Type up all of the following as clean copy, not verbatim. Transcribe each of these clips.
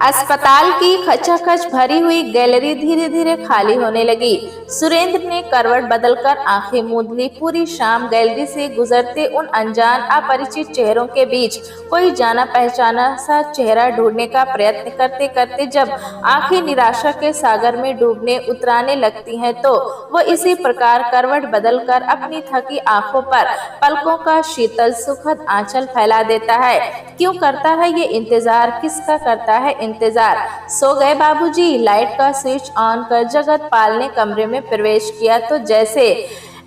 अस्पताल की खचाखच भरी हुई गैलरी धीरे धीरे खाली होने लगी। सुरेंद्र ने करवट बदलकर आंखें मूंद ली। पूरी शाम गैलरी से गुजरते उन अनजान अपरिचित चेहरों के बीच कोई जाना पहचाना सा चेहरा ढूंढने का प्रयत्न करते करते जब आंखें निराशा के सागर में डूबने उतराने लगती हैं तो वो इसी प्रकार करवट बदलकर अपनी थकी आंखों पर पलकों का शीतल सुखद आंचल फैला देता है। क्यों करता है ये इंतजार, किसका करता है इंतजार? सो गए बाबूजी? लाइट का स्विच ऑन कर जगत पाल ने कमरे में प्रवेश किया तो जैसे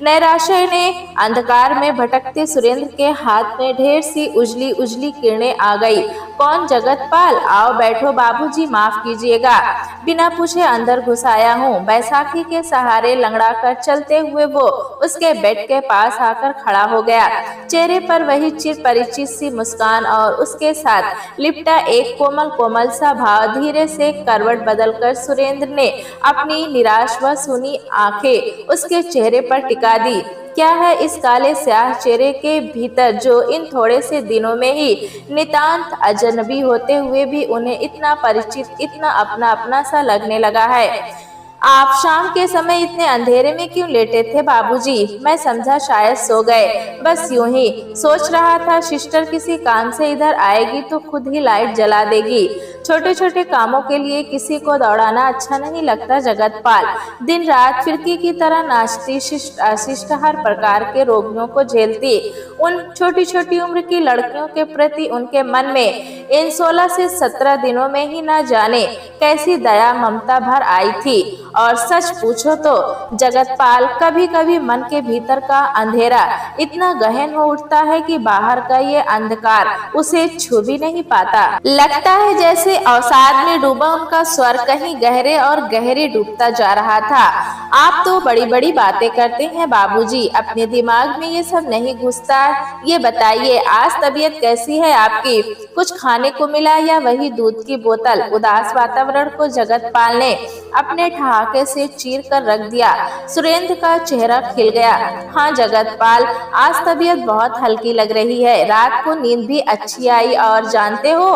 नैराश्य ने अंधकार में भटकते सुरेंद्र के हाथ में ढेर सी उजली उजली किरणें आ गई। कौन? जगत पाल। आओ बैठो बाबूजी, माफ कीजिएगा, बिना पूछे अंदर घुस आया हूँ। बैसाखी के सहारे लंगड़ा कर चलते हुए वो उसके बेड के पास आकर खड़ा हो गया। चेहरे पर वही चिर परिचित सी मुस्कान और उसके साथ लिपटा एक कोमल कोमल सा भाव। धीरे से करवट बदलकर सुरेंद्र ने अपनी निराश व सूनी आंखें उसके चेहरे पर टिका दी। क्या है इस काले स्याह चेहरे के भीतर जो इन थोड़े से दिनों में ही नितांत अजनबी होते हुए भी उन्हें इतना परिचित, इतना अपना अपना सा लगने लगा है? आप शाम के समय इतने अंधेरे में क्यों लेटे थे बाबूजी? मैं समझा शायद सो गए। बस यूं ही सोच रहा था सिस्टर किसी काम से इधर आएगी तो खुद ही लाइट जला देगी। छोटे छोटे कामों के लिए किसी को दौड़ाना अच्छा नहीं लगता जगत पाल। दिन रात फिरकी की तरह नाचती, शिष्ट अशिष्ट हर प्रकार के रोगियों को झेलती उन छोटी छोटी उम्र की लड़कियों के प्रति उनके मन में इन 16 से 17 दिनों में ही न जाने कैसी दया ममता भर आई थी। और सच पूछो तो जगतपाल, कभी कभी मन के भीतर का अंधेरा इतना गहन हो उठता है कि बाहर का ये अंधकार उसे छू भी नहीं पाता। लगता है जैसे अवसाद में डूबा उनका स्वर कहीं गहरे और गहरे डूबता जा रहा था। आप तो बड़ी बड़ी बातें करते हैं बाबूजी, अपने दिमाग में ये सब नहीं घुसता। ये बताइए आज तबीयत कैसी है आपकी? कुछ खाने को मिला या वही दूध की बोतल? उदास वातावरण को जगतपाल ने अपने ठहाके से चीर कर रख दिया। सुरेंद्र का चेहरा खिल गया। हाँ जगतपाल, आज तबीयत बहुत हल्की लग रही है। रात को नींद भी अच्छी आई और जानते हो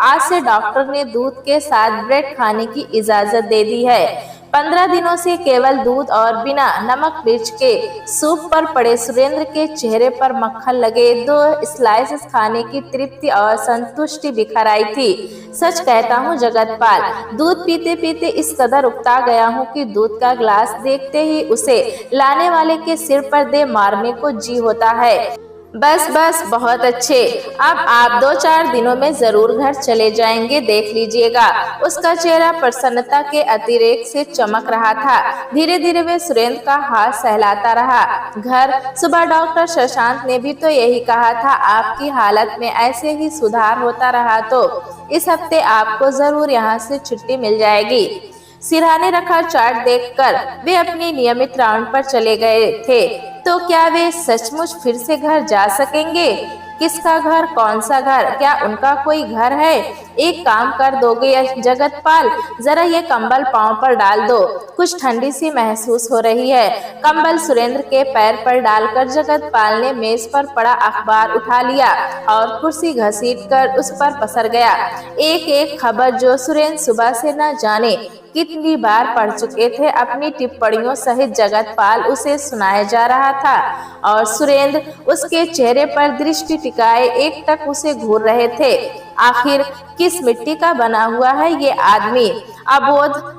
आज से डॉक्टर ने दूध के साथ ब्रेड खाने की इजाजत दे दी है। 15 दिनों से केवल दूध और बिना नमक मिर्च के सूप पर पड़े सुरेंद्र के चेहरे पर मक्खन लगे 2 स्लाइसेस खाने की तृप्ति और संतुष्टि बिखर आई थी। सच कहता हूँ जगतपाल, दूध पीते पीते इस कदर उकता गया हूँ कि दूध का ग्लास देखते ही उसे लाने वाले के सिर पर दे मारने को जी होता है। बस बस, बहुत अच्छे। अब आप 2-4 दिनों में जरूर घर चले जाएंगे, देख लीजिएगा। उसका चेहरा प्रसन्नता के अतिरेक से चमक रहा था। धीरे धीरे वे सुरेंद्र का हाथ सहलाता रहा। घर? सुबह डॉक्टर शशांक ने भी तो यही कहा था। आपकी हालत में ऐसे ही सुधार होता रहा तो इस हफ्ते आपको जरूर यहाँ से छुट्टी मिल जाएगी। सिरहाने रखा चार्ट देखकर वे अपनी नियमित राउंड पर चले गए थे। तो क्या वे सचमुच फिर से घर जा सकेंगे? किसका घर? कौन सा घर? क्या उनका कोई घर है? एक काम कर दोगे जगतपाल, जरा ये कंबल पांव पर डाल दो, कुछ ठंडी सी महसूस हो रही है। कंबल सुरेंद्र के पैर पर डालकर जगतपाल ने मेज पर पड़ा अखबार उठा लिया और कुर्सी घसीट कर उस पर पसर गया। एक एक खबर जो सुरेंद्र सुबह से न जाने कितनी बार पढ़ चुके थे, अपनी टिप्पणियों सहित जगतपाल उसे सुनाया जा रहा था और सुरेंद्र उसके चेहरे पर दृष्टि टिकाए एकटक उसे घूर रहे थे। आखिर किस मिट्टी का बना हुआ है ये आदमी? अबोध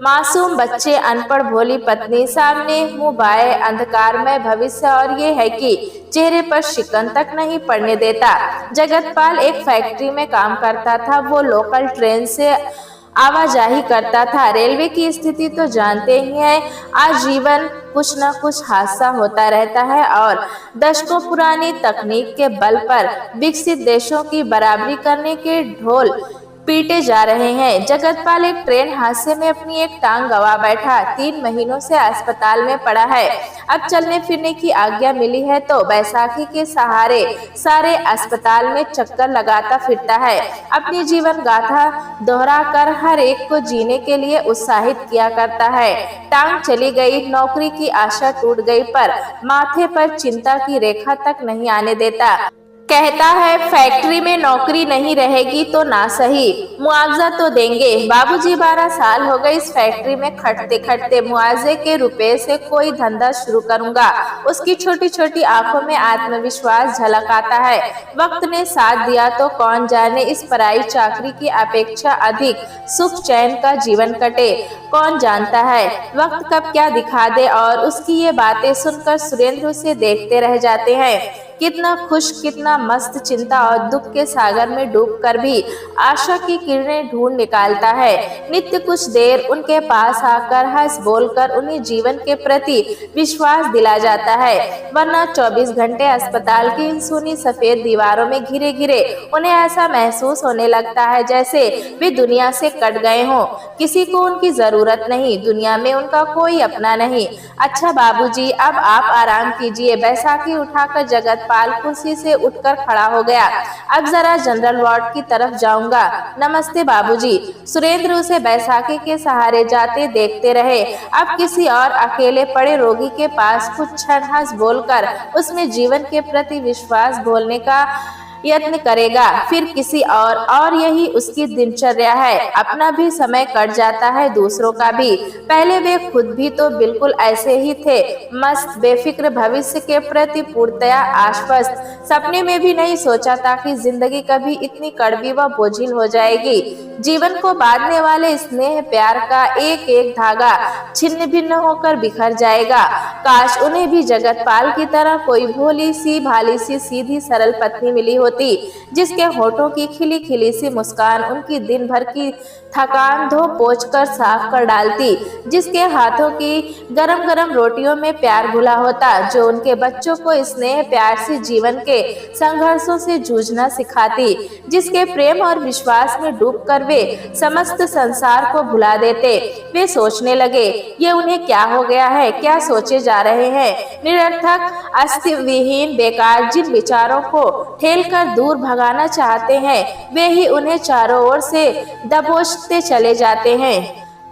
मासूम बच्चे, अनपढ़ भोली पत्नी, सामने मुंह बाए अंधकारमय भविष्य और ये है कि चेहरे पर शिकन तक नहीं पड़ने देता। जगतपाल एक फैक्ट्री में काम करता था। वो लोकल ट्रेन से आवाजाही करता था। रेलवे की स्थिति तो जानते ही हैं। आजीवन कुछ न कुछ हादसा होता रहता है और दशकों पुरानी तकनीक के बल पर विकसित देशों की बराबरी करने के ढोल पीटे जा रहे हैं। जगतपाल एक ट्रेन हादसे में अपनी एक टांग गवा बैठा। 3 महीनों से अस्पताल में पड़ा है। अब चलने फिरने की आज्ञा मिली है तो बैसाखी के सहारे सारे अस्पताल में चक्कर लगाता फिरता है। अपनी जीवन गाथा दोहरा कर हर एक को जीने के लिए उत्साहित किया करता है। टांग चली गई, नौकरी की आशा टूट गई, पर माथे पर चिंता की रेखा तक नहीं आने देता। कहता है फैक्ट्री में नौकरी नहीं रहेगी तो ना सही, मुआवजा तो देंगे। बाबूजी 12 साल हो गए इस फैक्ट्री में खटते खटते, मुआवजे के रुपए से कोई धंधा शुरू करूंगा। उसकी छोटी छोटी आंखों में आत्मविश्वास झलक आता है। वक्त ने साथ दिया तो कौन जाने इस पराई चाकरी की अपेक्षा अधिक सुख चैन का जीवन कटे। कौन जानता है वक्त कब क्या दिखा दे। और उसकी ये बातें सुनकर सुरेंद्र उसे देखते रह जाते हैं। कितना खुश, कितना मस्त, चिंता और दुख के सागर में डूबकर भी आशा की किरणें ढूंढ निकालता है। नित्य कुछ देर उनके पास आकर हंस बोलकर उन्हें जीवन के प्रति विश्वास दिला जाता है, वरना 24 घंटे अस्पताल की इन सूनी सफेद दीवारों में घिरे घिरे उन्हें ऐसा महसूस होने लगता है जैसे वे दुनिया से कट गए हों। किसी को उनकी जरूरत नहीं, दुनिया में उनका कोई अपना नहीं। अच्छा बाबूजी, अब आप आराम कीजिए। बैसाखी उठाकर जगतपाल कुर्सी से उठकर खड़ा हो गया। अब जरा जनरल वार्ड की तरफ जाऊंगा। नमस्ते बाबूजी। सुरेंद्र उसे बैसाखी के सहारे जाते देखते रहे। अब किसी और अकेले पड़े रोगी के पास कुछ क्षण हंस बोलकर उसमें जीवन के प्रति विश्वास घोलने का यत्न करेगा, फिर किसी और यही उसकी दिनचर्या है। अपना भी समय कट जाता है, दूसरों का भी। पहले वे खुद भी तो बिल्कुल ऐसे ही थे, मस्त, बेफिक्र, भविष्य के प्रति पूर्णतया आश्वस्त। सपने में भी नहीं सोचा था कि जिंदगी कभी इतनी कड़वी व बोझिल हो जाएगी। जीवन को बांधने वाले स्नेह प्यार का एक एक धागा छिन्न भिन्न होकर बिखर जाएगा। काश उन्हें भी जगतपाल की तरह कोई भोली सी भाली सी सीधी सरल पत्नी मिली होती, जिसके होठों की खिली खिली सी मुस्कान उनकी दिन भर की थकान धो पोंछ कर साफ कर डालती, जिसके हाथों की गरम गरम रोटियों में प्यार घुला होता, जो उनके बच्चों को स्नेह प्यार से जीवन के संघर्षों से जूझना सिखाती, जिसके प्रेम और विश्वास में डूबकर वे समस्त संसार को भुला देते। वे सोचने लगे, ये उन्हें क्या हो गया है, क्या सोचे जा रहे हैं। निरर्थक, अस्तित्व विहीन, बेकार जिन विचारों को ठेल कर दूर भगाना चाहते हैं, वे ही उन्हें चारों ओर से दबोचते चले जाते हैं।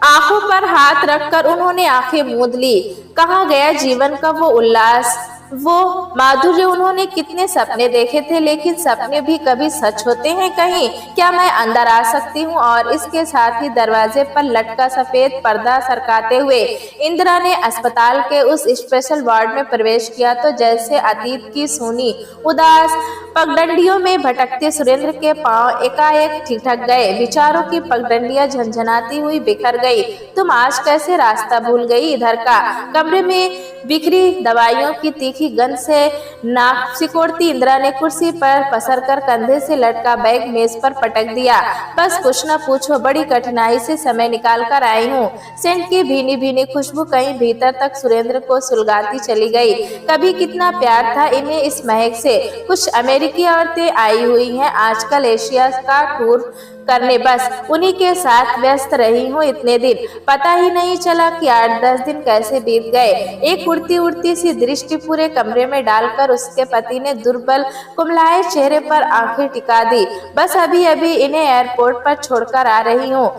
आंखों पर हाथ रखकर उन्होंने आंखें मूंद ली। कहाँ गया जीवन का वो उल्लास, वो माधुर्य। उन्होंने कितने सपने देखे थे, लेकिन सपने भी कभी सच होते हैं कहीं? क्या मैं अंदर आ सकती हूँ? और इसके साथ ही दरवाजे पर लटका सफेद पर्दा सरकाते हुए इंदिरा ने अस्पताल के उस स्पेशल वार्ड में प्रवेश किया तो जैसे अतीत की सूनी उदास पगडंडियों में भटकते सुरेंद्र के पांव एकाएक ठिठक गए। विचारों की पगडंडियां झंझनाती हुई बिखर गई। तुम आज कैसे रास्ता भूल गई? इधर का कमरे में बिखरी दवाइयों की तीखी गंध से नाक सिकोड़ती इंदिरा ने कुर्सी पर पसरकर कंधे से लटका बैग मेज पर पटक दिया। बस कुछ न पूछो, बड़ी कठिनाई से समय निकाल कर आई हूँ। सेंट की भीनी भीनी खुशबू कहीं भीतर तक सुरेंद्र को सुलगाती चली गई। कभी कितना प्यार था इन्हें इस महक से। कुछ अमेरिकी औरतें आई हुई हैं आजकल एशिया का टूर करने, बस उन्हीं के साथ व्यस्त रही हूँ इतने दिन। पता ही नहीं चला कि 8-10 दिन कैसे बीत गए। एक उड़ती उड़ती सी दृष्टि पूरे कमरे में डालकर उसके पति ने दुर्बल कुमलाए चेहरे पर आंखें टिका दी। बस अभी अभी इन्हें एयरपोर्ट पर छोड़कर आ रही हूँ।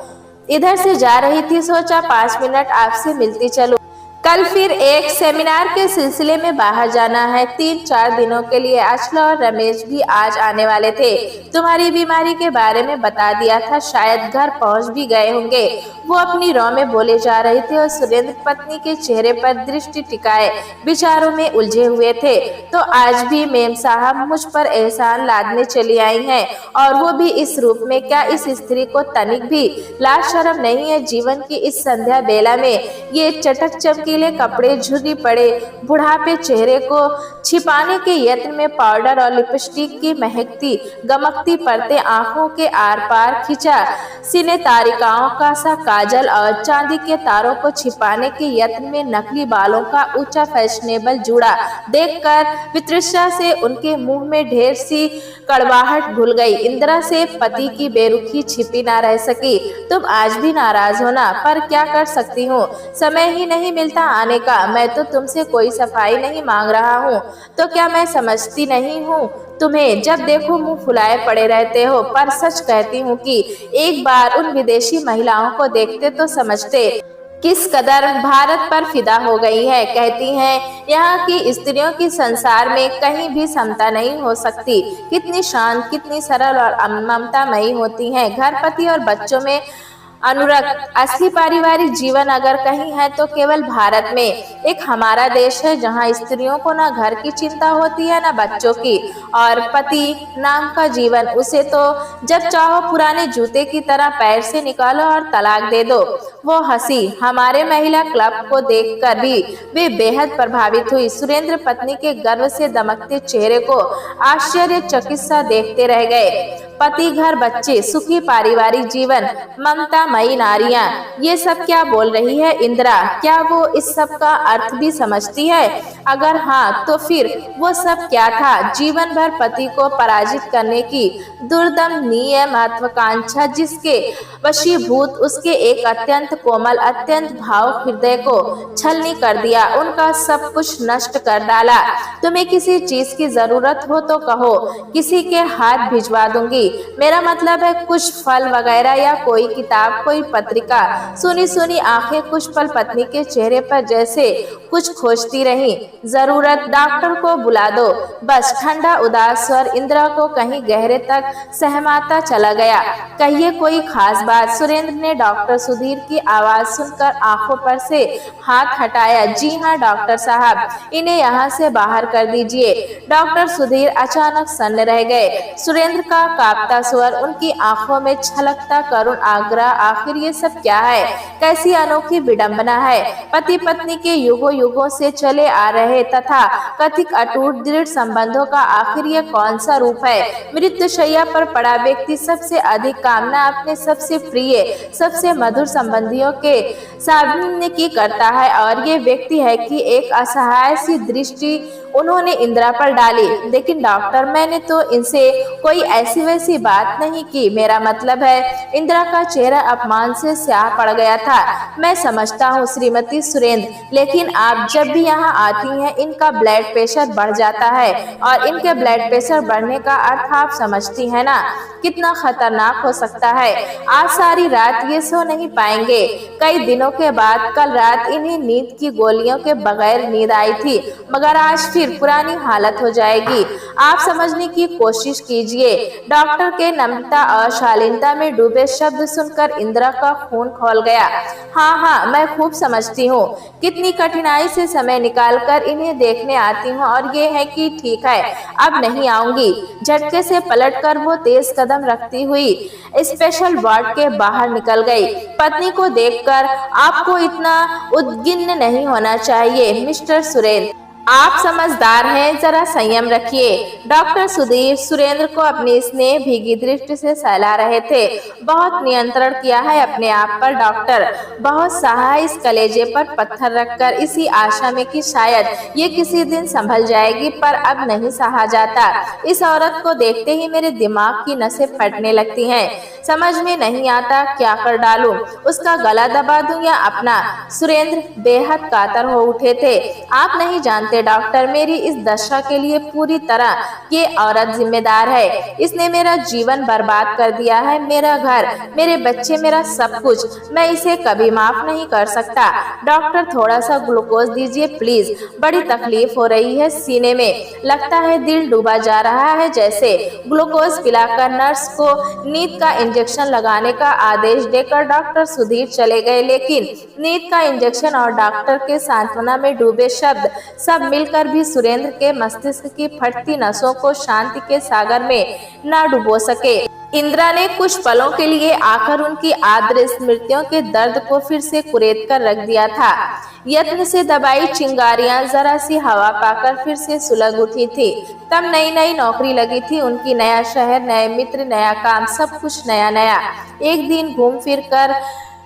इधर से जा रही थी, सोचा 5 मिनट आपसे मिलती चलूं। कल फिर एक सेमिनार के सिलसिले में बाहर जाना है, 3-4 दिनों के लिए। अचला और रमेश भी आज आने वाले थे। तुम्हारी बीमारी के बारे में बता दिया था, शायद घर पहुंच भी गए होंगे। वो अपनी रौ में बोले जा रहे थे और सुरेंद्र पत्नी के चेहरे पर दृष्टि टिकाए विचारों में उलझे हुए थे। तो आज भी मेम साहब मुझ पर एहसान लादने चली आई हैं, और वो भी इस रूप में। क्या इस स्त्री को तनिक भी लाज शर्म नहीं है? जीवन की इस संध्या बेला में ये चटक चमकीले कपड़े, झुर्री पड़े बुढ़ापे चेहरे को छिपाने के यत्न में पाउडर और लिपस्टिक की महकती गमकती परतें, आंखों के आर पार खिंचा सीने तारिकाओं का सा काजल और चांदी के तारों को छिपाने के यत्न में नकली बालों का ऊंचा फैशनेबल जूड़ा देखकर वितृष्णा से उनके मुंह में ढेर सी कड़वाहट घुल गई। इंदिरा से पति की बेरुखी छिपी ना रह सकी। तुम आज भी नाराज हो ना, पर क्या कर सकती हूँ, समय ही नहीं मिलता आने का। मैं तो तुमसे कोई सफाई नहीं मांग रहा हूँ, तो क्या मैं समझती नहीं हूँ तुम्हें? जब देखो मुंह फुलाए पड़े रहते हो। पर सच कहती हूँ कि एक बार उन विदेशी महिलाओं को देखते तो समझते। किस कदर भारत पर फिदा हो गई है। कहती हैं यहाँ की स्त्रियों की संसार में कहीं भी समता नहीं हो सकती। कितनी शांत, कितनी सरल और ममतामयी होती हैं। घर, पति और बच्चों में अनुरक्त असली पारिवारिक जीवन अगर कहीं है तो केवल भारत में। एक हमारा देश है जहाँ स्त्रियों को ना घर की चिंता होती है ना बच्चों की, और पति नाम का जीवन उसे तो जब चाहो पुराने जूते की तरह पैर से निकालो और तलाक दे दो। वो हंसी। हमारे महिला क्लब को देखकर भी वे बेहद प्रभावित हुई। सुरेंद्र पत्नी के गर्व से दमकते चेहरे को आश्चर्यचकित सा देखते रह गए। पति, घर, बच्चे, सुखी पारिवारिक जीवन, ममतामयी नारियां, ये सब क्या बोल रही है इंदिरा? क्या वो इस सब का अर्थ भी समझती है? अगर हाँ तो फिर वो सब क्या था? जीवन भर पति को पराजित करने की दुर्दमनीय महत्वाकांक्षा जिसके वशीभूत उसके एक अत्यंत कोमल, अत्यंत भावुक हृदय को छलनी कर दिया, उनका सब कुछ नष्ट कर डाला। तुम्हें किसी चीज की जरूरत हो तो कहो, किसी के हाथ भिजवा दूंगी। मेरा मतलब है कुछ फल वगैरह या कोई किताब, कोई पत्रिका। सुनी सुनी आंखें कुछ पल पत्नी के चेहरे पर जैसे कुछ खोजती रही। जरूरत, डॉक्टर को बुला दो। बस ठंडा उदास स्वर इंदिरा को कहीं गहरे तक सहमाता चला गया। कहिए कोई खास बात? सुरेंद्र ने डॉक्टर सुधीर की आवाज सुनकर आंखों पर से हाथ हटाया। जी हाँ डॉक्टर साहब, इन्हें यहाँ से बाहर कर दीजिए। डॉक्टर सुधीर अचानक सन्न रह गए। सुरेंद्र का कांपता स्वर, उनकी आंखों में छलकता करुण आग्रह। आखिर ये सब क्या है? कैसी अनोखी विडंबना है? पति पत्नी के युगों युगों से चले आ रहे तथा कथित अटूट दृढ़ संबंधों का आखिर ये कौन सा रूप है? मृत्युशैया पर पड़ा व्यक्ति सबसे अधिक कामना अपने सबसे प्रिय, सबसे मधुर संबंधियों के सामने की करता है, और ये व्यक्ति है कि एक असहाय सी दृष्टि उन्होंने इंदिरा पर डाली। लेकिन डॉक्टर, मैंने तो इनसे कोई ऐसी वैसी बात नहीं की। मेरा मतलब है। इंदिरा का चेहरा अपमान से स्याह पड़ गया था। मैं समझता हूँ श्रीमती सुरेंद्र, लेकिन आप जब भी यहाँ आती हैं इनका ब्लड प्रेशर बढ़ जाता है, और इनके ब्लड प्रेशर बढ़ने का अर्थ आप समझती है ना कितना खतरनाक हो सकता है। आज सारी रात ये सो नहीं पाएंगे। कई दिनों के बाद कल रात इन्हें नींद की गोलियों के बगैर नींद आई थी, मगर आज फिर पुरानी हालत हो जाएगी। आप समझने की कोशिश कीजिए। डॉक्टर के नम्रता और शालीनता में डूबे शब्द सुनकर इंदिरा का खून खौल गया। हाँ, मैं खूब समझती हूँ। कितनी कठिनाई से समय निकालकर इन्हें देखने आती हूँ, और ये है कि ठीक है अब नहीं आऊंगी। झटके से पलटकर वो तेज कदम रखती हुई स्पेशल वार्ड के बाहर निकल गई। पत्नी को देखकर आपको इतना उद्विग्न नहीं होना चाहिए मिस्टर सुरेंद्र। आप समझदार हैं, जरा संयम रखिए। डॉक्टर सुधीर सुरेंद्र को अपनी स्नेह भीगी दृष्टि से सहला रहे थे। बहुत नियंत्रण किया है अपने आप पर डॉक्टर, बहुत सहा इस कलेजे पर पत्थर रखकर, इसी आशा में कि शायद ये किसी दिन संभल जाएगी, पर अब नहीं सहा जाता। इस औरत को देखते ही मेरे दिमाग की नसें फटने लगती हैं। समझ में नहीं आता क्या कर डालूं, उसका गला दबा दूं या अपना। सुरेंद्र बेहद कातर हो उठे थे। आप नहीं जानते डॉक्टर, मेरी इस दशा के लिए पूरी तरह ये औरत जिम्मेदार है। इसने मेरा जीवन बर्बाद कर दिया है, मेरा घर, मेरे बच्चे, मेरा सब कुछ। मैं इसे कभी माफ नहीं कर सकता। डॉक्टर थोड़ा सा ग्लूकोज दीजिए प्लीज। बड़ी तकलीफ हो रही है सीने में, लगता है दिल डूबा जा रहा है जैसे। ग्लूकोज पिलाकर नर्स को नींद का इंजेक्शन लगाने का आदेश देकर डॉक्टर सुधीर चले गए। लेकिन नींद का इंजेक्शन और डॉक्टर के सांत्वना में डूबे शब्द सब मिलकर भी सुरेंद्र के मस्तिष्क की फटती नसों को शांति के सागर में न डुबो सके। इंदिरा ने कुछ पलों के लिए आकर उनकी आर्द्र स्मृतियों के दर्द को फिर से कुरेद कर रख दिया था। यत्न से दबाई चिंगारियां जरा सी हवा पाकर फिर से सुलग उठी थी। तब नई नई नौकरी लगी थी उनकी, नया शहर, नए मित्र, नया काम, सब कुछ नया नया। एक दिन घूम फिर कर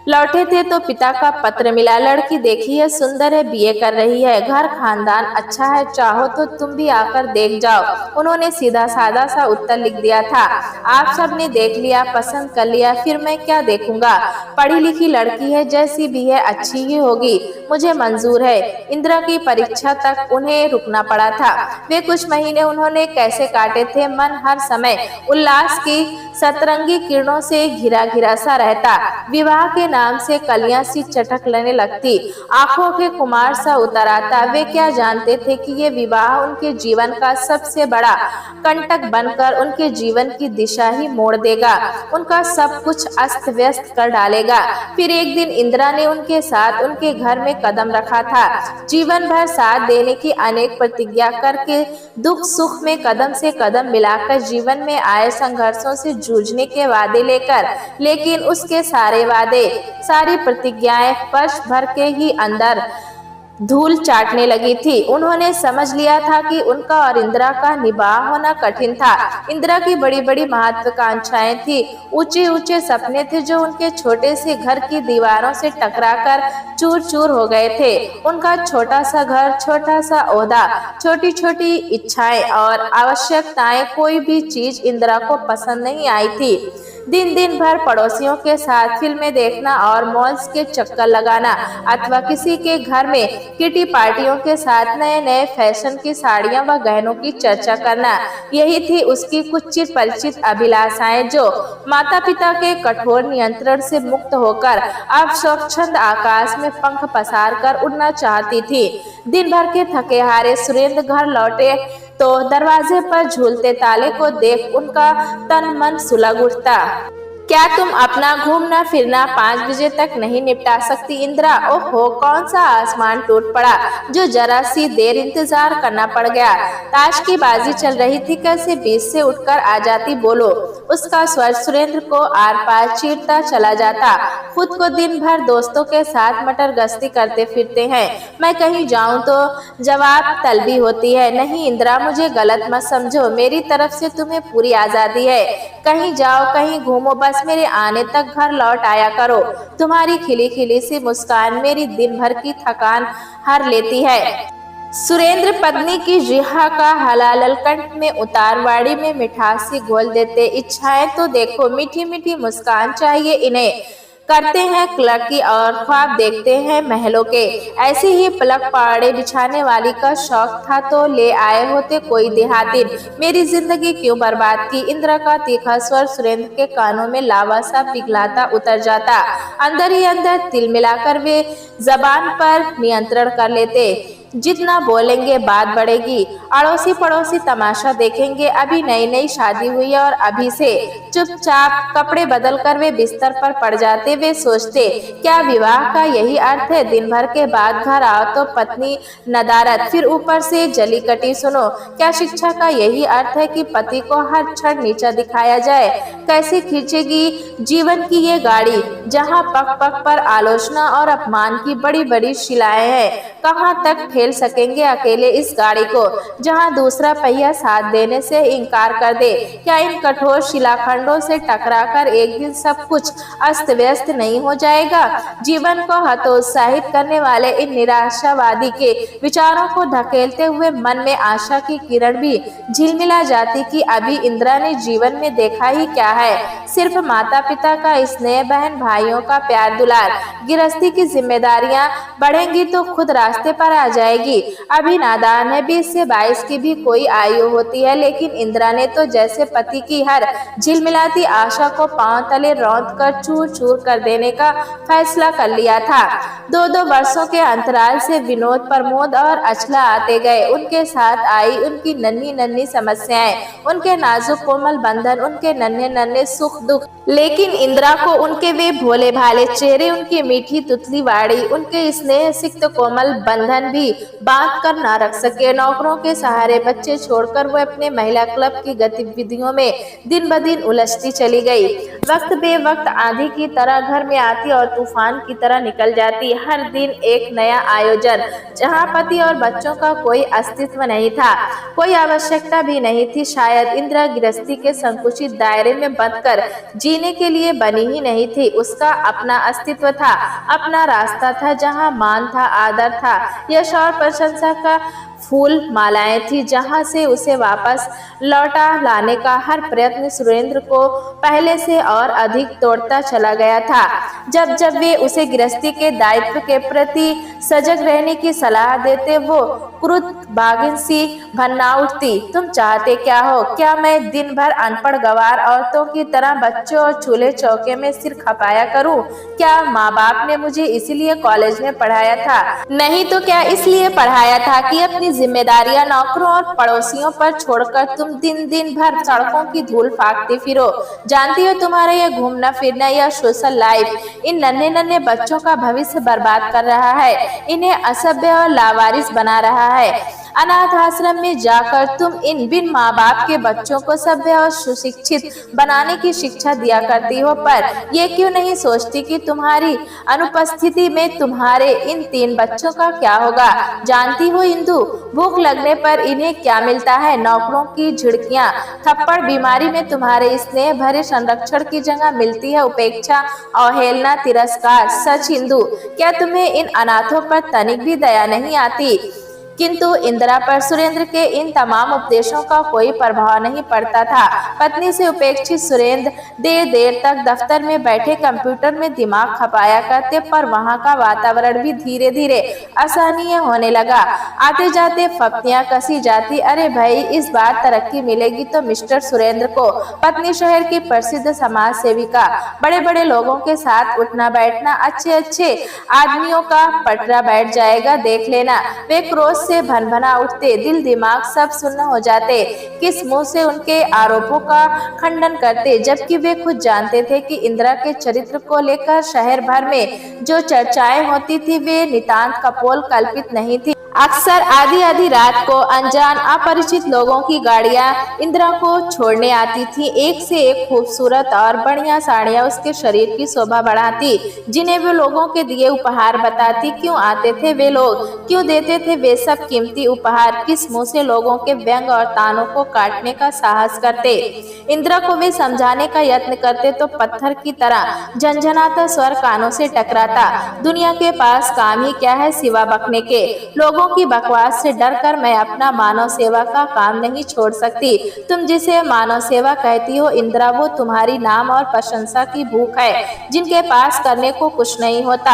लौटे थे तो पिता का पत्र मिला। लड़की देखी है, सुंदर है, बीए कर रही है, घर खानदान अच्छा है, चाहो तो तुम भी आकर देख जाओ। उन्होंने सीधा साधा सा उत्तर लिख दिया था। आप सबने देख लिया, पसंद कर लिया, फिर मैं क्या देखूंगा। पढ़ी लिखी लड़की है, जैसी भी है अच्छी ही होगी, मुझे मंजूर है। इंदिरा की परीक्षा तक उन्हें रुकना पड़ा था। वे कुछ महीने उन्होंने कैसे काटे थे। मन हर समय उल्लास की सतरंगी किरणों से घिरा घिरा सा रहता। विवाह के नाम से कलियां सी चटक लेने लगती, आंखों के कुमार सा उतर आता। वे क्या जानते थे कि ये विवाह उनके जीवन का सबसे बड़ा कंटक बनकर उनके जीवन की दिशा ही मोड़ देगा, उनका सब कुछ अस्त व्यस्त कर डालेगा। फिर एक दिन इंदिरा ने उनके साथ उनके घर में कदम रखा था, जीवन भर साथ देने की अनेक प्रतिज्ञा करके, दुख सुख में कदम से कदम मिलाकर, जीवन में आए संघर्षों से जूझने के वादे लेकर। लेकिन उसके सारे वादे, सारी प्रतिज्ञाएं वर्ष भर के ही अंदर धूल चाटने लगी थी। उन्होंने समझ लिया था कि उनका और इंदिरा का निबाह होना कठिन था। इंदिरा की बड़ी बड़ी महत्वाकांक्षाएं थी, ऊंचे ऊंचे सपने थे जो उनके छोटे से घर की दीवारों से टकराकर चूर चूर हो गए थे। उनका छोटा सा घर, छोटा सा ओहदा, छोटी छोटी इच्छाएं और आवश्यकताएं, कोई भी चीज इंदिरा को पसंद नहीं आई थी। दिन दिन भर पड़ोसियों के साथ फिल्में देखना और मॉल्स के चक्कर लगाना, अथवा किसी के घर में किटी पार्टियों के साथ नए नए फैशन की साड़ियां व गहनों की चर्चा करना, यही थी उसकी कुछ चिर परिचित अभिलाषाएं, जो माता पिता के कठोर नियंत्रण से मुक्त होकर अब स्वच्छंद आकाश में पंख पसार कर उड़ना चाहती थी। दिन भर के थके हारे सुरेंद्र घर लौटे तो दरवाजे पर झूलते ताले को देख उनका तन मन सुलग उठता। क्या तुम अपना घूमना फिरना 5 बजे तक नहीं निपटा सकती इंदिरा? ओहो, कौन सा आसमान टूट पड़ा जो जरा सी देर इंतजार करना पड़ गया। ताश की बाजी चल रही थी, कैसे बीच से उठकर आ जाती, बोलो। उसका स्वर सुरेंद्र को आर पार चीरता चला जाता। खुद को दिन भर दोस्तों के साथ मटर गश्ती करते फिरते हैं, मैं कहीं जाऊं तो जवाब तलबी होती है। नहीं इंदिरा, मुझे गलत मत समझो, मेरी तरफ से तुम्हें पूरी आजादी है। कहीं जाओ, कहीं घूमो, बस मेरे आने तक घर लौट आया करो। तुम्हारी खिली खिली सी मुस्कान मेरी दिन भर की थकान हर लेती है। सुरेंद्र पत्नी की जिहा का हलाल कंठ में उतारवाड़ी में मिठास सी घोल देते। इच्छाएं तो देखो, मीठी मीठी मुस्कान चाहिए इन्हें, करते हैं क्लर्की और ख्वाब देखते हैं महलों के। ऐसे ही पलक पहाड़े बिछाने वाली का शौक था तो ले आए होते कोई देहाती। मेरी जिंदगी क्यों बर्बाद की। इंदिरा का तीखा स्वर सुरेंद्र के कानों में लावा सा पिघलाता उतर जाता। अंदर ही अंदर तिल मिलाकर वे जबान पर नियंत्रण कर लेते। जितना बोलेंगे बात बढ़ेगी, अड़ोसी पड़ोसी तमाशा देखेंगे। अभी नई नई शादी हुई है और अभी से चुपचाप कपड़े बदल कर वे बिस्तर पर पड़ जाते। वे सोचते, क्या विवाह का यही अर्थ है? दिन भर के बाद घर आओ तो पत्नी नदारत, फिर ऊपर से जली कटी सुनो। क्या शिक्षा का यही अर्थ है कि पति को हर क्षण नीचा दिखाया जाए? कैसे खींचेगी जीवन की ये गाड़ी, जहाँ पग पग पर आलोचना और अपमान की बड़ी बड़ी शिलाएं हैं। कहाँ तक खेल सकेंगे अकेले इस गाड़ी को, जहां दूसरा पहिया साथ देने से इनकार कर दे? क्या इन कठोर शिलाखंडों से टकराकर एक दिन सब कुछ अस्त व्यस्त नहीं हो जाएगा? जीवन को हतोत्साहित करने वाले इन निराशावादी के विचारों को धकेलते हुए मन में आशा की किरण भी झिलमिला जाती कि अभी इंदिरा ने जीवन में देखा ही क्या है, सिर्फ माता पिता का स्नेह, बहन भाइयों का प्यार दुलार। गृहस्थी की जिम्मेदारियां बढ़ेंगी तो खुद रास्ते पर आ जाएगी। अभी नादान है, 20 से 22 की भी कोई आयु होती है, लेकिन इंदिरा ने तो जैसे पति की हर झिलमिलाती आशा को पांव तले रौंद कर चूर चूर कर देने का फैसला कर लिया था। 2-2 वर्षों के अंतराल से विनोद, प्रमोद और अचला आते गए। उनके साथ आई उनकी नन्ही नन्ही समस्याएं, उनके नाजुक कोमल बंधन, उनके नन्हे नन्हे सुख दुख। लेकिन इंदिरा को उनके वे भोले भाले चेहरे, उनकी मीठी तुतली वाड़ी, उनके स्नेह सिक्त कोमल बंधन भी बांध कर न रख सके। नौकरों के सहारे बच्चे छोड़कर वो अपने महिला क्लब की गतिविधियों में दिन ब दिन उलझती चली गई। वक्त बेवक्त आंधी की तरह घर में आती और तूफान की तरह निकल जाती। हर दिन एक नया आयोजन, जहां पति और बच्चों का कोई अस्तित्व नहीं था, कोई आवश्यकता भी नहीं थी। शायद इंदिरा गृहस्थी के संकुचित दायरे में बंधकर जीने के लिए बनी ही नहीं थी। उसका अपना अस्तित्व था, अपना रास्ता था, जहां मान था, आदर था, यश और प्रशंसा का फूल मालाएं थी, जहां से उसे वापस लौटा लाने का हर प्रयत्न सुरेंद्र को पहले से और अधिक तोड़ता चला गया था। जब जब वे उसे गृहस्थी के दायित्व के प्रति सजग रहने की सलाह देते, वो क्रुद्ध बाघिन सी भन्ना उठती। तुम चाहते क्या हो? क्या मैं दिन भर अनपढ़ गंवार औरतों की तरह बच्चों और चूल्हे चौके में सिर खपाया करूं? क्या माँ बाप ने मुझे इसीलिए कॉलेज में पढ़ाया था? नहीं तो क्या इसलिए पढ़ाया था कि अपनी जिम्मेदारियां नौकरों और पड़ोसियों पर छोड़कर तुम दिन दिन भर सड़कों की धूल फाकते फिरो? जानती हो तुम्हारा यह घूमना फिरना या सोशल लाइफ इन नन्हे नन्हे बच्चों का भविष्य बर्बाद कर रहा है, इन्हें असभ्य और लावारिस बना रहा है। अनाथ आश्रम में जाकर तुम इन बिन माँ बाप के बच्चों को सभ्य और सुशिक्षित बनाने की शिक्षा दिया करती हो, पर ये क्यों नहीं सोचती कि तुम्हारी अनुपस्थिति में तुम्हारे इन 3 बच्चों का क्या होगा? जानती हो इंदु, भूख लगने पर इन्हें क्या मिलता है? नौकरों की झिड़कियां, थप्पड़। बीमारी में तुम्हारे स्नेह भरे संरक्षण की जगह मिलती है उपेक्षा, अवहेलना, तिरस्कार। सच इंदु, क्या तुम्हें इन अनाथों पर तनिक भी दया नहीं आती? किंतु इंदिरा पर सुरेंद्र के इन तमाम उपदेशों का कोई प्रभाव नहीं पड़ता था। पत्नी से उपेक्षित सुरेंद्र देर देर तक दफ्तर में बैठे कंप्यूटर में दिमाग खपाया करते, पर वहां का वातावरण भी धीरे धीरे असहनीय होने लगा। आते जाते फप्तियां कसी जाती। अरे भाई, इस बार तरक्की मिलेगी तो मिस्टर सुरेंद्र को पत्नी शहर की प्रसिद्ध समाज सेविका, बड़े बड़े लोगों के साथ उठना बैठना, अच्छे अच्छे आदमियों का पटरा बैठ जाएगा, देख लेना। वे क्रोध से भनभना उठते, दिल दिमाग सब सुन्न हो जाते। किस मुंह से उनके आरोपों का खंडन करते, जबकि वे खुद जानते थे कि इंदिरा के चरित्र को लेकर शहर भर में जो चर्चाएं होती थी वे नितांत कपोल कल्पित नहीं थी। अक्सर आधी आधी रात को अनजान अपरिचित लोगों की गाड़ियां इंदिरा को छोड़ने आती थी। एक से एक खूबसूरत और बढ़िया साड़ियां उसके शरीर की शोभा बढ़ाती, जिन्हें वे लोगों के दिए उपहार बताती। क्यों आते थे वे लोग? क्यों देते थे वे सब कीमती उपहार? किस मुंह से लोगों के व्यंग और तानों को काटने का साहस करते? इंदिरा को वे समझाने का यत्न करते तो पत्थर की तरह झंझनाता स्वर कानों से टकराता। दुनिया के पास काम ही क्या है सिवा बकने के? लोगों की बकवास से डरकर मैं अपना मानव सेवा का काम नहीं छोड़ सकती। तुम जिसे मानव सेवा कहती हो इंदिरा, वो तुम्हारी नाम और प्रशंसा की भूख है, जिनके पास करने को कुछ नहीं होता।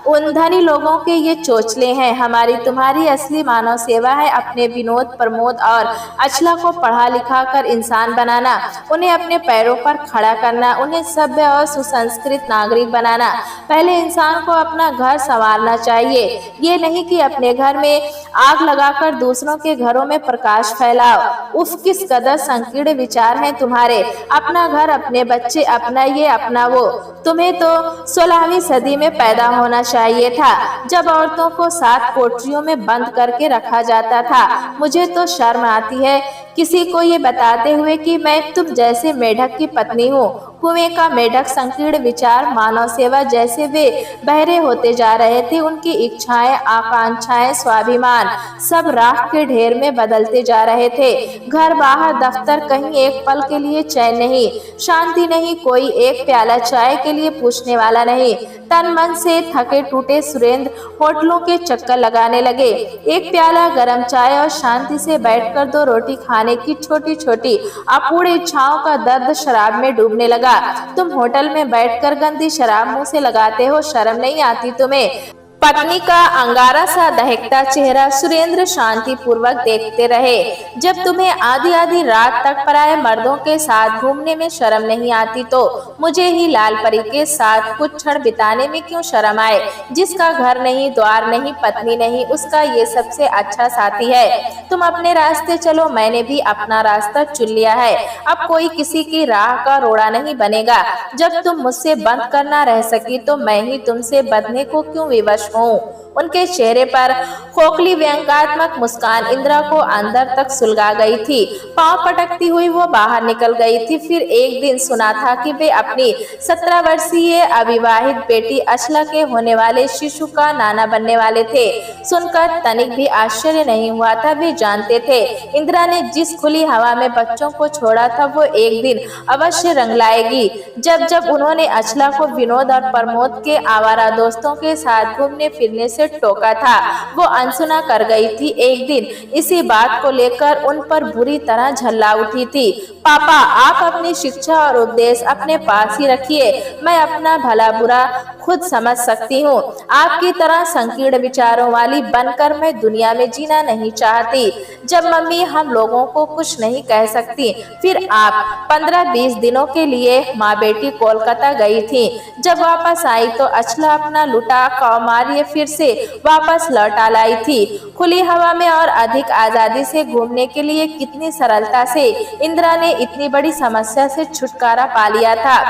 उन धनी लोगों के ये चोचले हैं। हमारी तुम्हारी असली मानव सेवा है अपने विनोद, प्रमोद और अचला को पढ़ा लिखा कर इंसान बनाना, उन्हें अपने पैरों पर खड़ा करना, उन्हें सभ्य और सुसंस्कृत नागरिक बनाना। पहले इंसान को अपना घर संवारना चाहिए, ये नहीं कि अपने घर में आग लगाकर दूसरों के घरों में प्रकाश फैलाओ। उफ, किस कदर संकीर्ण विचार हैं तुम्हारे। अपना घर, अपने बच्चे, अपना ये अपना वो। तुम्हें तो 16वीं सदी में पैदा होना चाहिए था, जब औरतों को 7 कोठरियों में बंद करके रखा जाता था। मुझे तो शर्म आती है किसी को ये बताते हुए कि मैं तुम जैसे मेढक की पत्नी हूँ। कुएं का मेढक, संकीर्ण विचार, मानव सेवा, जैसे वे बहरे होते जा रहे थे। उनकी इच्छाएं, आकांक्षाएं, स्वाभिमान सब राख के ढेर में बदलते जा रहे थे। घर, बाहर, दफ्तर, कहीं एक पल के लिए चैन नहीं, शांति नहीं, कोई एक प्याला चाय के लिए पूछने वाला नहीं। तन मन से थके टूटे सुरेंद्र होटलों के चक्कर लगाने लगे। एक प्याला गरम चाय और शांति से बैठकर 2 रोटी खाने की छोटी छोटी अपूर्ण इच्छाओं का दर्द शराब में डूबने लगा। तुम होटल में बैठकर गंदी शराब मुंह से लगाते हो, शर्म नहीं आती तुम्हें? पत्नी का अंगारा सा दहकता चेहरा सुरेंद्र शांति पूर्वक देखते रहे। जब तुम्हें आधी आधी रात तक पराये मर्दों के साथ घूमने में शर्म नहीं आती तो मुझे ही लाल परी के साथ कुछ क्षण बिताने में क्यों शर्म आए? जिसका घर नहीं, द्वार नहीं, पत्नी नहीं, उसका ये सबसे अच्छा साथी है। तुम अपने रास्ते चलो, मैंने भी अपना रास्ता चुन लिया है। अब कोई किसी की राह का रोड़ा नहीं बनेगा। जब तुम मुझसे बंद करना रह सकी तो मैं ही तुमसे बंधने को क्यों विवश हूँ? उनके चेहरे पर खोखली व्यंग्यात्मक मुस्कान इंदिरा को अंदर तक सुलगा गई थी। पांव पटकती हुई वो बाहर निकल गई थी। फिर एक दिन सुना था कि वे अपनी 17 वर्षीय अविवाहित बेटी अचला के होने वाले शिशु का नाना बनने वाले थे। सुनकर तनिक भी आश्चर्य नहीं हुआ था। वे जानते थे इंदिरा ने जिस खुली हवा में बच्चों को छोड़ा था वो एक दिन अवश्य रंग लाएगी। जब जब उन्होंने अचला को विनोद और प्रमोद के आवारा दोस्तों के साथ घूमने फिरने से टोका था, वो अनसुना कर गई थी। एक दिन इसी बात को लेकर उन पर बुरी तरह झल्ला उठी थी। पापा, आप अपनी शिक्षा और उपदेश अपने पास ही रखिए। मैं अपना भला बुरा खुद समझ सकती हूँ। आपकी तरह संकीर्ण विचारों वाली बनकर मैं दुनिया में जीना नहीं चाहती। जब मम्मी हम लोगों को कुछ नहीं कह सकती, फिर आप 15-20 दिनों के लिए माँ बेटी कोलकाता गई थी। जब वापस आई तो अचला अपना लुटा कौमार्य फिर से वापस लौटा लाई थी। खुली हवा में और अधिक आजादी से घूमने के लिए कितनी सरलता से इंदिरा ने इतनी बड़ी समस्या से छुटकारा पा लिया था।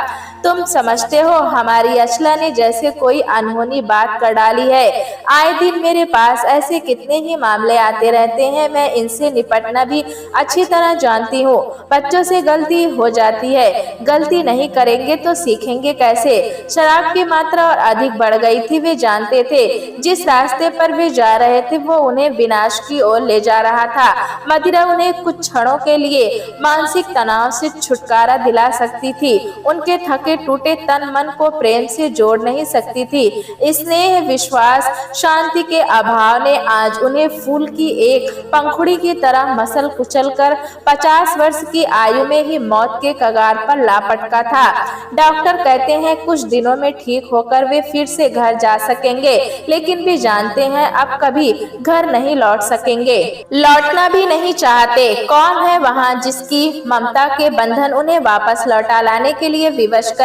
तुम समझते हो हमारी अचला ने जैसे कोई अनहोनी बात कर डाली है। आए दिन मेरे पास ऐसे कितने ही मामले आते रहते हैं, मैं इनसे निपटना भी अच्छी तरह जानती हूँ। बच्चों से गलती हो जाती है, गलती नहीं करेंगे तो सीखेंगे कैसे। शराब की मात्रा और अधिक बढ़ गई थी। वे जानते थे जिस रास्ते पर वे जा रहे थे वो उन्हें विनाश की ओर ले जा रहा था। मदिरा उन्हें कुछ क्षणों के लिए मानसिक तनाव से छुटकारा दिला सकती थी, उनके थके टूटे तन मन को प्रेम से जोड़ नहीं सकती थी। स्नेह, विश्वास, शांति के अभाव ने आज उन्हें फूल की एक पंखुड़ी की तरह मसल कुचल कर 50 वर्ष की आयु में ही मौत के कगार पर ला पटका था। डॉक्टर कहते हैं कुछ दिनों में ठीक होकर वे फिर से घर जा सकेंगे, लेकिन वे जानते हैं अब कभी घर नहीं लौट सकेंगे, लौटना भी नहीं चाहते। कौन है वहाँ जिसकी ममता के बंधन उन्हें वापस लौटा लाने के लिए विवश करे।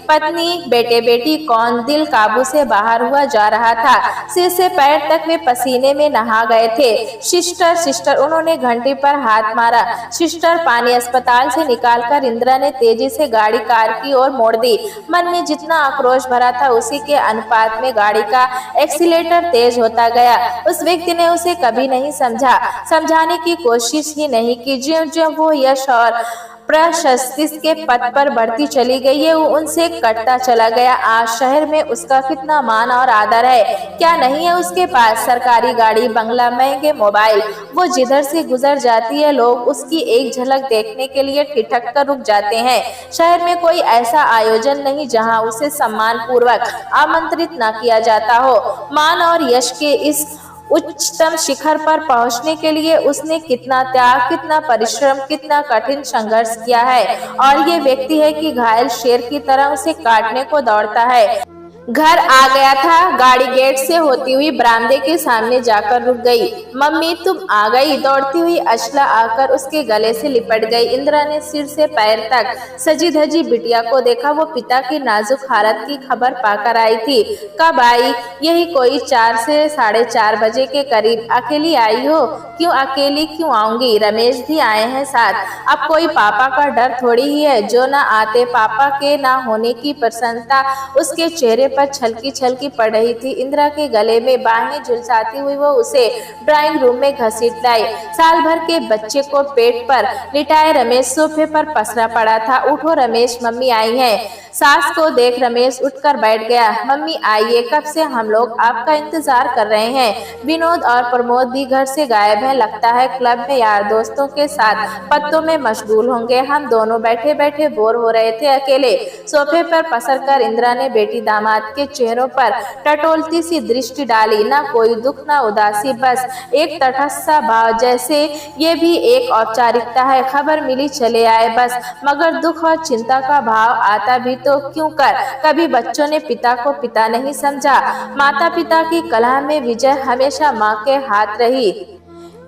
पत्नी, बेटे बेटी कौन। दिल काबू से बाहर हुआ जा रहा था। सिर से पैर तक वे पसीने में नहा गए थे। सिस्टर, सिस्टर, उन्होंने घंटी पर हाथ मारा। सिस्टर, पानी। अस्पताल से निकालकर इंदिरा ने तेजी से गाड़ी कार की ओर मोड़ दी। मन में जितना आक्रोश भरा था उसी के अनुपात में गाड़ी का एक्सीलेटर तेज होता गया। उस व्यक्ति ने उसे कभी नहीं समझा, समझाने की कोशिश ही नहीं की। ज्यों-ज्यों वो यश और प्रशस्ति के पथ पर बढ़ती चली गई है वो उनसे कटता चला गया। आज शहर में उसका कितना मान और आदर है, क्या नहीं है उसके पास। सरकारी गाड़ी, बंगला, महंगे मोबाइल। वो जिधर से गुजर जाती है लोग उसकी एक झलक देखने के लिए ठिठक कर रुक जाते हैं। शहर में कोई ऐसा आयोजन नहीं जहां उसे सम्मान पूर्वक आमंत्रित न किया जाता हो। मान और यश के इस उच्चतम शिखर पर पहुंचने के लिए उसने कितना त्याग, कितना परिश्रम, कितना कठिन संघर्ष किया है। और ये व्यक्ति है कि घायल शेर की तरह उसे काटने को दौड़ता है। घर आ गया था। गाड़ी गेट से होती हुई बरामदे के सामने जाकर रुक गई। मम्मी, तुम आ गई। दौड़ती हुई अचला आकर उसके गले से लिपट गई। इंदिरा ने सिर से पैर तक सजी धजी बिटिया को देखा। वो पिता की नाजुक हालत की खबर पाकर आई थी। कब आई? यही कोई 4 से 4:30 बजे के करीब। अकेली आई हो? क्यों अकेली क्यों आऊंगी, रमेश भी आए हैं साथ। अब कोई पापा का डर थोड़ी ही है, जो न आते। पापा के ना होने की प्रसन्नता उसके चेहरे पर छलकी छलकी पड़ रही थी। इंदिरा के गले में बाहें झुलसाती हुई वो उसे ड्राइंग रूम में घसीट लाई। साल भर के बच्चे को पेट पर लिटाए रमेश सोफे पर पसरा पड़ा था। उठो रमेश, मम्मी आई हैं। सास को देख रमेश उठकर बैठ गया। मम्मी आइए, कब से हम लोग आपका इंतजार कर रहे हैं। विनोद और प्रमोद भी घर से गायब हैं, लगता है क्लब में यार दोस्तों के साथ पत्तों में मशगूल होंगे। हम दोनों बैठे बैठे बोर हो रहे थे अकेले। सोफे पर पसरकर इंदिरा ने बेटी दामाद के चेहरों पर टटोलती सी दृष्टि डाली। ना कोई दुख, ना उदासी, बस एक तटस्थ सा भाव, जैसे ये भी एक औपचारिकता है, खबर मिली चले आए बस। मगर दुख और चिंता का भाव आता भी तो क्यों कर। कभी बच्चों ने पिता को पिता नहीं समझा। माता पिता की कलह में विजय हमेशा माँ के हाथ रही।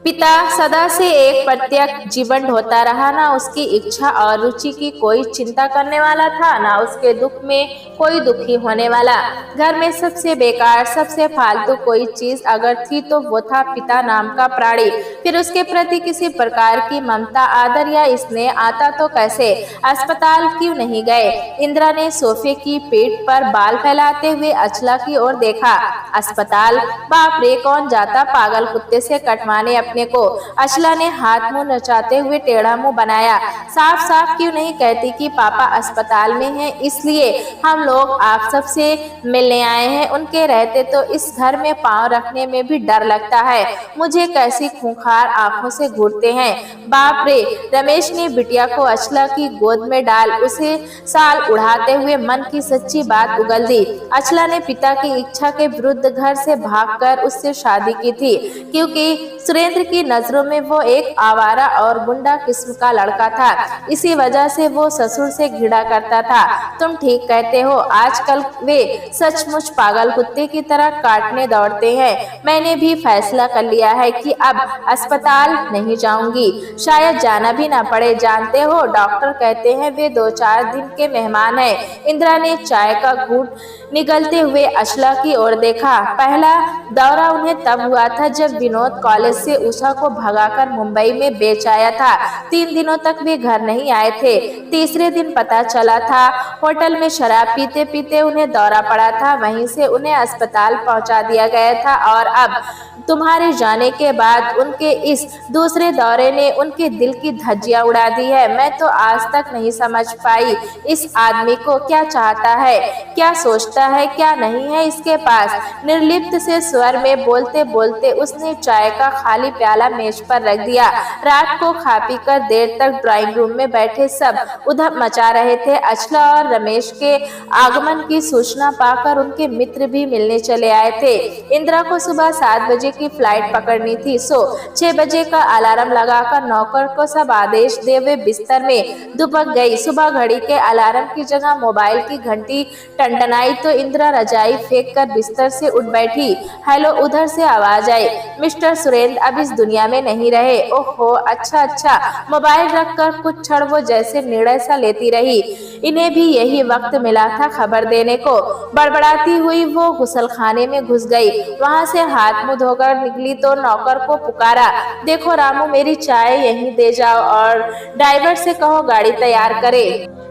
पिता सदा से एक प्रत्यक्ष जीवन होता रहा। ना उसकी इच्छा और रुचि की कोई चिंता करने वाला था, ना उसके दुख में कोई दुखी होने वाला। घर में सबसे बेकार, सबसे फालतू कोई चीज अगर थी तो वो था पिता नाम का प्राणी। फिर उसके प्रति किसी प्रकार की ममता, आदर या स्नेह आता तो कैसे। अस्पताल क्यों नहीं गए? इंदिरा ने सोफे की पीठ पर बाल फैलाते हुए अचला की ओर देखा। अस्पताल? बाप रे, कौन जाता पागल कुत्ते से कटवाने अपने को। अचला ने हाथ मुंह नचाते हुए टेढ़ा मुंह बनाया। साफ साफ क्यों नहीं कहती कि पापा अस्पताल में हैं, इसलिए हम लोग आप सबसे मिलने आए हैं। उनके रहते तो इस घर में पांव रखने में भी डर लगता है। मुझे कैसी खूंखार आंखों से घूरते हैं। बाप रे। रमेश ने बिटिया को अचला की गोद में डाल उसे साल उड़ाते हुए मन की सच्ची बात उगल दी। अचला ने पिता की इच्छा के विरुद्ध घर से भागकर उससे शादी की थी, क्योंकि सुरेंद्र की नजरों में वो एक आवारा और गुंडा किस्म का लड़का था। इसी वजह से वो ससुर से घिरा करता था। तुम ठीक कहते हो, आजकल वे सचमुच पागल कुत्ते की तरह काटने दौड़ते हैं। मैंने भी फैसला कर लिया है कि अब अस्पताल नहीं जाऊंगी, शायद जाना भी ना पड़े। जानते हो, डॉक्टर कहते हैं वे 2-4 दिन के मेहमान हैं। इंदिरा ने चाय का घूंट निगलते हुए अशला की ओर देखा। पहला दौरा उन्हें तब हुआ था जब विनोद कॉलेज से उषा को भगाकर मुंबई में बेच आया था। 3 दिनों तक वे घर नहीं आए थे। तीसरे दिन पता चला था होटल में शराब पीते पीते उन्हें दौरा पड़ा था, वहीं से उन्हें अस्पताल पहुंचा दिया गया था। और अब तुम्हारे जाने के बाद उनके इस दूसरे दौरे ने उनके दिल की धज्जियां उड़ा दी है। मैं तो आज तक नहीं समझ पाई इस आदमी को क्या चाहता है, क्या सोचता है, क्या नहीं है इसके पास। निर्लिप्त से स्वर में बोलते बोलते उसने चाय का खाली प्याला मेज पर रख दिया। रात को खा पी कर देर तक ड्राइंग रूम में बैठे सब उधम मचा रहे थे। अचला और रमेश के आगमन की सूचना पाकर उनके मित्र भी मिलने चले आए थे। इंदिरा को सुबह 7 बजे की फ्लाइट पकड़नी थी, सो 6 बजे का अलार्म लगाकर नौकर को सब आदेश दे वे बिस्तर में दुबक गई। सुबह घड़ी के अलार्म की जगह मोबाइल की घंटी टंटनाई तो इंदिरा रजाई फेंक कर बिस्तर से उठ बैठी। हेलो, उधर से आवाज आई। मिस्टर सुरेंद्र अब इस दुनिया में नहीं रहे। ओहो, अच्छा। मोबाइल रखकर कुछ क्षण वो जैसे निर्णय सा लेती रही। इन्हें भी यही वक्त मिला था खबर देने को। बड़बड़ाती हुई वो गुसलखाने में घुस गई। वहां से हाथ मुंह धोकर निकली तो नौकर को पुकारा, देखो रामू, मेरी चाय यहीं दे जाओ और ड्राइवर से कहो गाड़ी तैयार करे,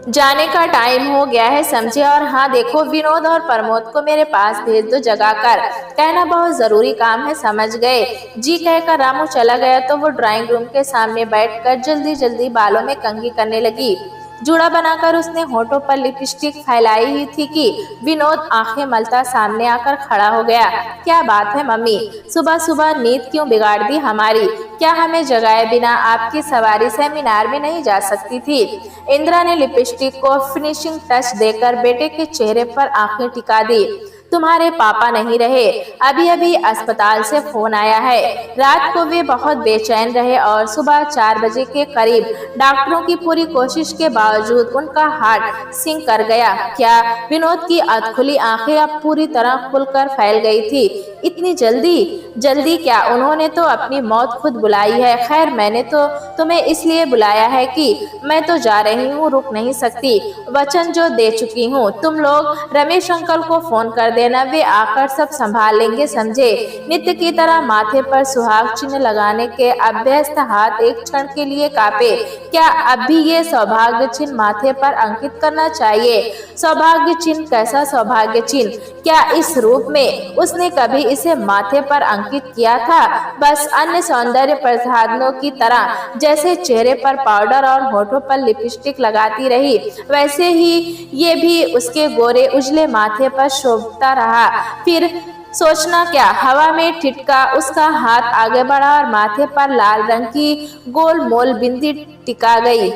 जाने का टाइम हो गया है, समझे। और हाँ देखो, विनोद और प्रमोद को मेरे पास भेज दो जगा कर, कहना बहुत जरूरी काम है, समझ गए। जी कहकर रामू चला गया तो वो ड्राइंग रूम के सामने बैठकर जल्दी जल्दी बालों में कंघी करने लगी। जूड़ा बनाकर उसने होठों पर लिपस्टिक फैलाई हुई थी कि विनोद आंखें मलता सामने आकर खड़ा हो गया। क्या बात है मम्मी, सुबह सुबह नींद क्यों बिगाड़ दी हमारी? क्या हमें जगाए बिना आपकी सवारी सेमिनार में नहीं जा सकती थी? इंदिरा ने लिपस्टिक को फिनिशिंग टच देकर बेटे के चेहरे पर आंखें टिका दी। तुम्हारे पापा नहीं रहे, अभी अभी अस्पताल से फोन आया है। रात को वे बहुत बेचैन रहे और सुबह 4 बजे के करीब डॉक्टरों की पूरी कोशिश के बावजूद उनका हार्ट सिंक कर गया। क्या? विनोद की अधखुली आंखें अब पूरी तरह खुलकर फैल गई थी। इतनी जल्दी क्या? उन्होंने तो अपनी मौत खुद बुलाई है। खैर, मैंने तो तुम्हें इसलिए बुलाया है कि मैं तो जा रही हूँ, रुक नहीं सकती, वचन जो दे चुकी हूँ। तुम लोग रमेश अंकल को फोन कर देना, वे आकर सब संभाल लेंगे, समझे। नित्य की तरह माथे पर सुहाग चिन्ह लगाने के अभ्यस्त हाथ एक क्षण के लिए कांपे। क्या अब भी ये सौभाग्य चिन्ह माथे पर अंकित करना चाहिए? सौभाग्य चिन्ह? कैसा सौभाग्य चिन्ह? क्या इस रूप में? उसने कभी इसे माथे पर अंकित किया था? बस अन्य सौंदर्य प्रसाधनों की तरह जैसे चेहरे पर पाउडर और होठों पर लिपस्टिक लगाती रही, वैसे ही ये भी उसके गोरे उजले माथे पर शोभता रहा। फिर सोचना क्या, हवा में ठिठका उसका हाथ आगे बढ़ा और माथे पर लाल रंग की गोलमोल बिंदी टिका गई।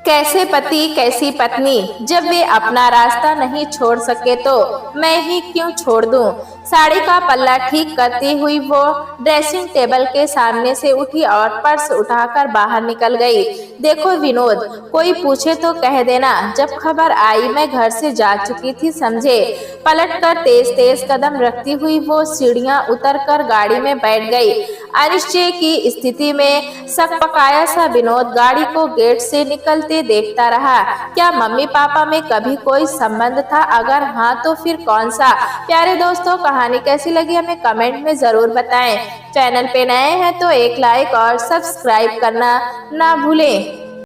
कैसे पति कैसी पत्नी, जब वे अपना रास्ता नहीं छोड़ सके तो मैं ही क्यों छोड़ दूं। साड़ी का पल्ला ठीक करती हुई वो ड्रेसिंग टेबल के सामने से उठी और पर्स उठाकर बाहर निकल गई। देखो विनोद, कोई पूछे तो कह देना जब खबर आई मैं घर से जा चुकी थी, समझे। पलटकर तेज कदम रखती हुई वो सीढ़ियां उतरकर गाड़ी में बैठ गई। अनिश्चय की स्थिति में सकपकाया सा विनोद गाड़ी को गेट से निकलते देखता रहा। क्या मम्मी पापा में कभी कोई संबंध था? अगर हाँ तो फिर कौन सा? प्यारे दोस्तों, कहानी कैसी लगी हमें कमेंट में जरूर बताएं। चैनल पे नए हैं तो एक लाइक और सब्सक्राइब करना ना भूलें।